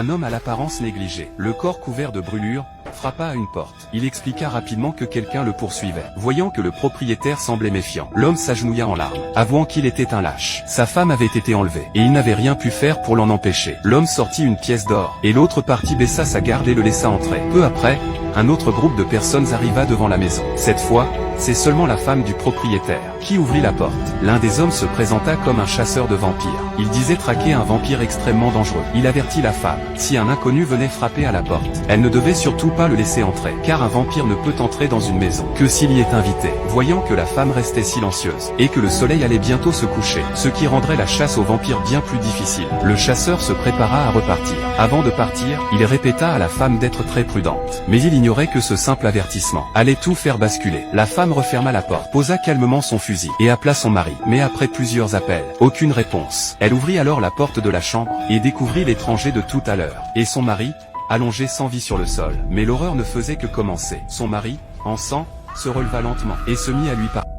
Un homme à l'apparence négligée, le corps couvert de brûlures, frappa à une porte. Il expliqua rapidement que quelqu'un le poursuivait. Voyant que le propriétaire semblait méfiant, l'homme s'agenouilla en larmes, avouant qu'il était un lâche. Sa femme avait été enlevée, et il n'avait rien pu faire pour l'en empêcher. L'homme sortit une pièce d'or, et l'autre partie baissa sa garde et le laissa entrer. Peu après, un autre groupe de personnes arriva devant la maison. Cette fois, c'est seulement la femme du propriétaire qui ouvrit la porte. L'un des hommes se présenta comme un chasseur de vampires. Il disait traquer un vampire extrêmement dangereux. Il avertit la femme, si un inconnu venait frapper à la porte, elle ne devait surtout pas le laisser entrer, car un vampire ne peut entrer dans une maison que s'il y est invité. Voyant que la femme restait silencieuse, et que le soleil allait bientôt se coucher, ce qui rendrait la chasse aux vampires bien plus difficile, le chasseur se prépara à repartir. Avant de partir, il répéta à la femme d'être très prudente. Mais il ignorait que ce simple avertissement allait tout faire basculer. La femme referma la porte, posa calmement son fusil, et appela son mari. Mais après plusieurs appels, aucune réponse. Elle ouvrit alors la porte de la chambre, et découvrit l'étranger de tout à l'heure, et son mari, allongé sans vie sur le sol. Mais l'horreur ne faisait que commencer. Son mari, en sang, se releva lentement, et se mit à lui parler.